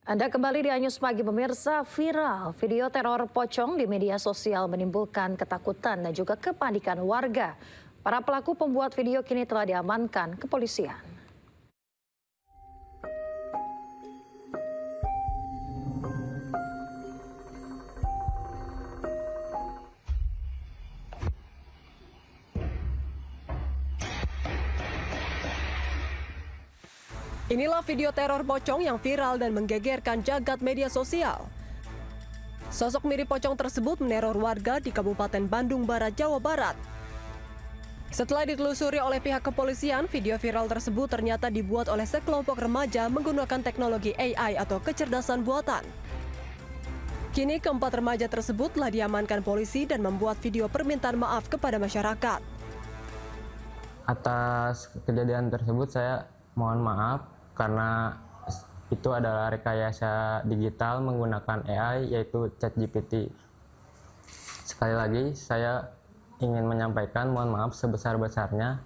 Anda kembali di Anyus Pagi pemirsa. Viral video teror pocong di media sosial menimbulkan ketakutan dan juga kepanikan warga. Para pelaku pembuat video kini telah diamankan kepolisian. Inilah video teror pocong yang viral dan menggegerkan jagat media sosial. Sosok mirip pocong tersebut meneror warga di Kabupaten Bandung Barat, Jawa Barat. Setelah ditelusuri oleh pihak kepolisian, video viral tersebut ternyata dibuat oleh sekelompok remaja menggunakan teknologi AI atau kecerdasan buatan. Kini keempat remaja tersebut telah diamankan polisi dan membuat video permintaan maaf kepada masyarakat. Atas kejadian tersebut saya mohon maaf karena itu adalah rekayasa digital menggunakan AI yaitu ChatGPT. Sekali lagi saya ingin menyampaikan mohon maaf sebesar-besarnya.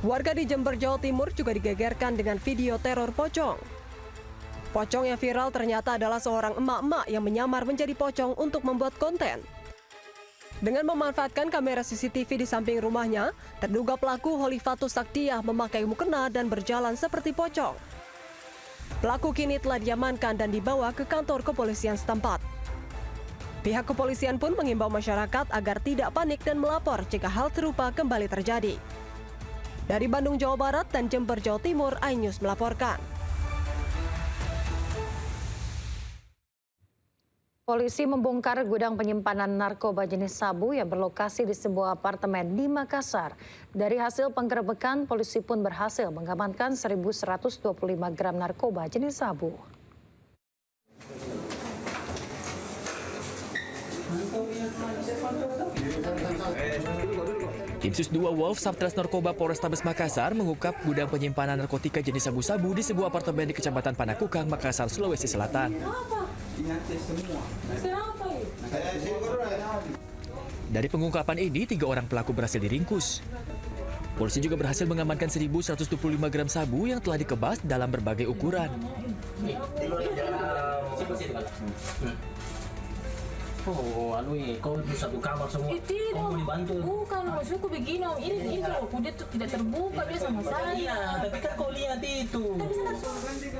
Warga di Jember, Jawa Timur juga digegerkan dengan video teror pocong. Pocong yang viral ternyata adalah seorang emak-emak yang menyamar menjadi pocong untuk membuat konten. Dengan memanfaatkan kamera CCTV di samping rumahnya, terduga pelaku Holifatus Saktiah memakai mukena dan berjalan seperti pocong. Pelaku kini telah diamankan dan dibawa ke kantor kepolisian setempat. Pihak kepolisian pun mengimbau masyarakat agar tidak panik dan melapor jika hal serupa kembali terjadi. Dari Bandung, Jawa Barat dan Jember, Jawa Timur, iNews melaporkan. Polisi membongkar gudang penyimpanan narkoba jenis sabu yang berlokasi di sebuah apartemen di Makassar. Dari hasil penggerebekan, polisi pun berhasil mengamankan 1.125 gram narkoba jenis sabu. Tim Sus 2 Wolf Satres Narkoba Polrestabes Makassar mengungkap gudang penyimpanan narkotika jenis sabu-sabu di sebuah apartemen di Kecamatan Panakukang, Makassar, Sulawesi Selatan. Dari pengungkapan ini, 3 orang pelaku berhasil diringkus. Polisi juga berhasil mengamankan 1.125 gram sabu yang telah dikebas dalam berbagai ukuran. Oh, kau satu kamar semua. Kau mau dibantu? Bukan, maksudku begini om. Ini loh, kuda tuh tidak terbuka dia sama saya. Iya, tapi kan kau lihat itu.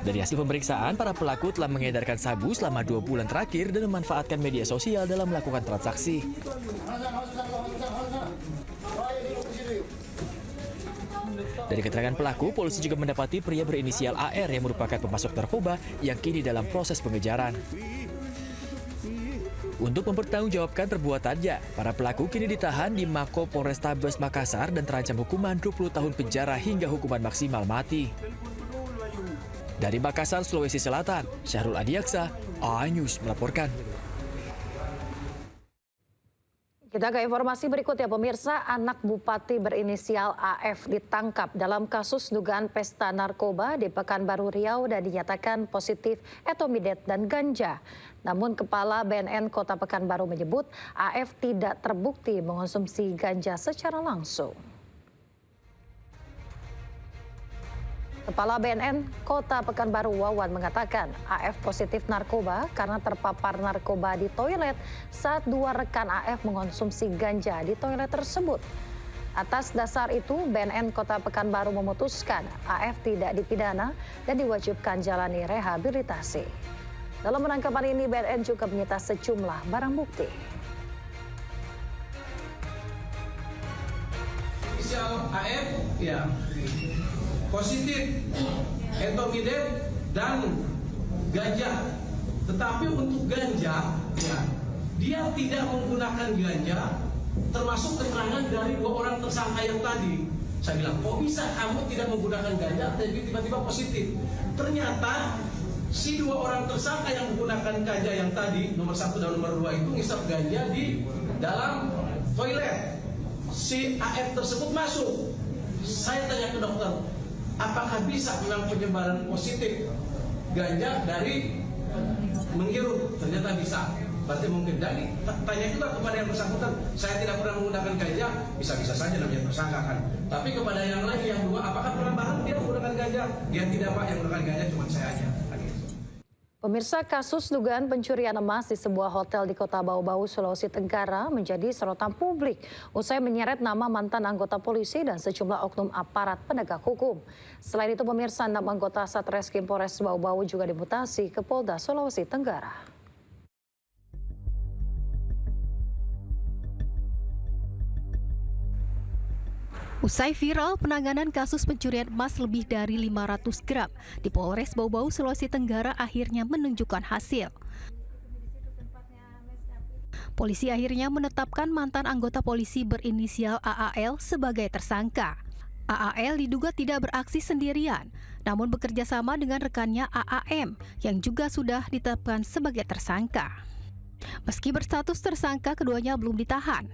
Dari hasil pemeriksaan, para pelaku telah mengedarkan sabu selama 2 bulan terakhir dan memanfaatkan media sosial dalam melakukan transaksi. Dari keterangan pelaku, polisi juga mendapati pria berinisial AR yang merupakan pemasok narkoba yang kini dalam proses pengejaran. Untuk mempertanggungjawabkan perbuatannya, para pelaku kini ditahan di Mako Polrestabes Makassar dan terancam hukuman 20 tahun penjara hingga hukuman maksimal mati. Dari Makassar, Sulawesi Selatan, Syahrul Adiaksa, iNews melaporkan. Kita ke informasi berikutnya pemirsa. Anak Bupati berinisial AF ditangkap dalam kasus dugaan pesta narkoba di Pekanbaru Riau dan dinyatakan positif etomidet dan ganja. Namun Kepala BNN Kota Pekanbaru menyebut AF tidak terbukti mengonsumsi ganja secara langsung. Kepala BNN Kota Pekanbaru Wawan mengatakan AF positif narkoba karena terpapar narkoba di toilet saat 2 rekan AF mengonsumsi ganja di toilet tersebut. Atas dasar itu, BNN Kota Pekanbaru memutuskan AF tidak dipidana dan diwajibkan jalani rehabilitasi. Dalam penangkapan ini, BNN juga menyita sejumlah barang bukti. Inisial AF, ya, positif etomidet dan ganja. Tetapi untuk ganja, ya, dia tidak menggunakan ganja, termasuk keterangan dari 2 orang tersangka yang tadi. Saya bilang, kok bisa kamu tidak menggunakan ganja, tapi tiba-tiba positif? Ternyata si 2 orang tersangka yang menggunakan ganja yang tadi, nomor 1 dan nomor 2 itu ngisap ganja di dalam toilet. Si AF tersebut masuk. Saya tanya ke dokter, apakah bisa memang penyebaran positif ganja dari menghirup? Ternyata bisa. berarti mungkin. Jadi tanya juga kepada yang bersangkutan, saya tidak pernah menggunakan ganja, bisa-bisa saja namanya tersangka kan. Tapi kepada yang lain, yang dua, apakah pernah bahkan dia menggunakan ganja? Dia tidak, Pak, yang menggunakan ganja cuma saya aja. Pemirsa, kasus dugaan pencurian emas di sebuah hotel di Kota Bau-Bau, Sulawesi Tenggara menjadi sorotan publik usai menyeret nama mantan anggota polisi dan sejumlah oknum aparat penegak hukum. Selain itu, pemirsa, 6 anggota Satreskrim Polres Bau-Bau juga dimutasi ke Polda Sulawesi Tenggara. Usai viral penanganan kasus pencurian emas lebih dari 500 gram di Polres Bau-Bau, Sulawesi Tenggara akhirnya menunjukkan hasil. Polisi akhirnya menetapkan mantan anggota polisi berinisial AAL sebagai tersangka. AAL diduga tidak beraksi sendirian, namun bekerja sama dengan rekannya AAM yang juga sudah ditetapkan sebagai tersangka. Meski berstatus tersangka, keduanya belum ditahan.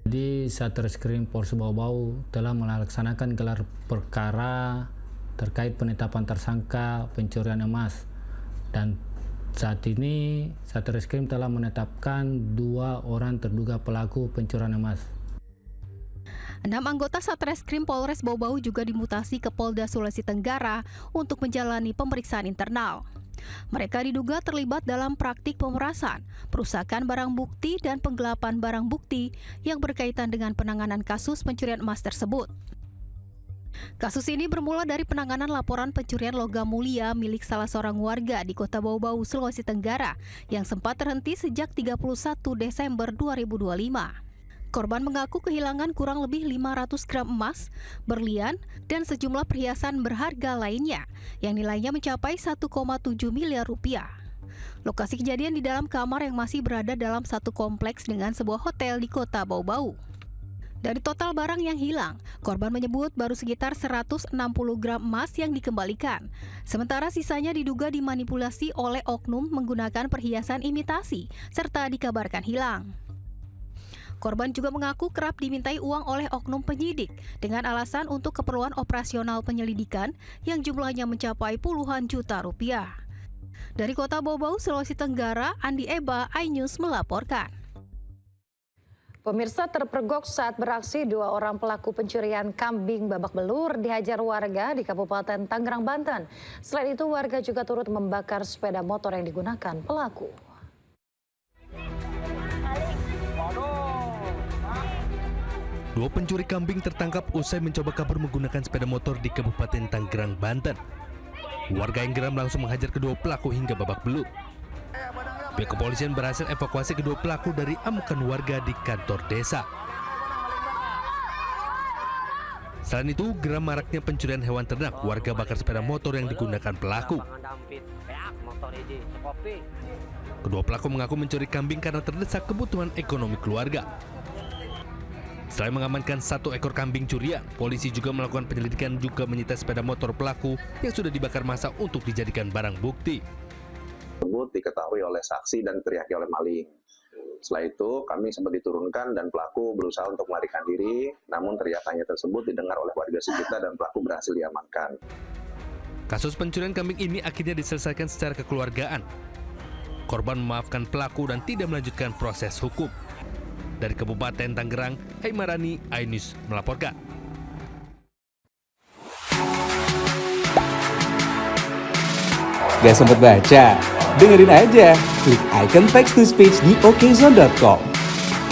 Di Satreskrim Polres Bau-Bau telah melaksanakan gelar perkara terkait penetapan tersangka pencurian emas, dan saat ini Satreskrim telah menetapkan 2 orang terduga pelaku pencurian emas. 6 anggota Satreskrim Polres Bau-Bau juga dimutasi ke Polda Sulawesi Tenggara untuk menjalani pemeriksaan internal. Mereka diduga terlibat dalam praktik pemerasan, perusakan barang bukti, dan penggelapan barang bukti yang berkaitan dengan penanganan kasus pencurian emas tersebut. Kasus ini bermula dari penanganan laporan pencurian logam mulia milik salah seorang warga di Kota Bau-Bau, Sulawesi Tenggara yang sempat terhenti sejak 31 Desember 2025. Korban mengaku kehilangan kurang lebih 500 gram emas, berlian, dan sejumlah perhiasan berharga lainnya yang nilainya mencapai 1,7 miliar rupiah. Lokasi kejadian di dalam kamar yang masih berada dalam satu kompleks dengan sebuah hotel di Kota Bau-Bau. Dari total barang yang hilang, korban menyebut baru sekitar 160 gram emas yang dikembalikan. Sementara sisanya diduga dimanipulasi oleh oknum menggunakan perhiasan imitasi serta dikabarkan hilang. Korban juga mengaku kerap dimintai uang oleh oknum penyidik dengan alasan untuk keperluan operasional penyelidikan yang jumlahnya mencapai puluhan juta rupiah. Dari Kota Bau-Bau, Sulawesi Tenggara, Andi Eba, iNews melaporkan. Pemirsa, terpergok saat beraksi 2 orang pelaku pencurian kambing babak belur dihajar warga di Kabupaten Tangerang, Banten. Selain itu, warga juga turut membakar sepeda motor yang digunakan pelaku. Dua pencuri kambing tertangkap usai mencoba kabur menggunakan sepeda motor di Kabupaten Tangerang, Banten. Warga yang geram langsung menghajar kedua pelaku hingga babak belur. Pihak kepolisian berhasil evakuasi kedua pelaku dari amukan warga di kantor desa. Selain itu, geram maraknya pencurian hewan ternak, warga bakar sepeda motor yang digunakan pelaku. Kedua pelaku mengaku mencuri kambing karena terdesak kebutuhan ekonomi keluarga. Selain mengamankan 1 ekor kambing curian, polisi juga melakukan penyelidikan juga menyita sepeda motor pelaku yang sudah dibakar massa untuk dijadikan barang bukti. Tersebut diketahui oleh saksi dan teriaki oleh maling. Setelah itu kami sempat diturunkan dan pelaku berusaha untuk melarikan diri, namun teriakannya tersebut didengar oleh warga sekitar dan pelaku berhasil diamankan. Kasus pencurian kambing ini akhirnya diselesaikan secara kekeluargaan. Korban memaafkan pelaku dan tidak melanjutkan proses hukum. Dari Kabupaten Tangerang, Aimarani, iNews melaporkan. Gak sempet baca? Dengerin aja, klik icon text to speech di okezone.com.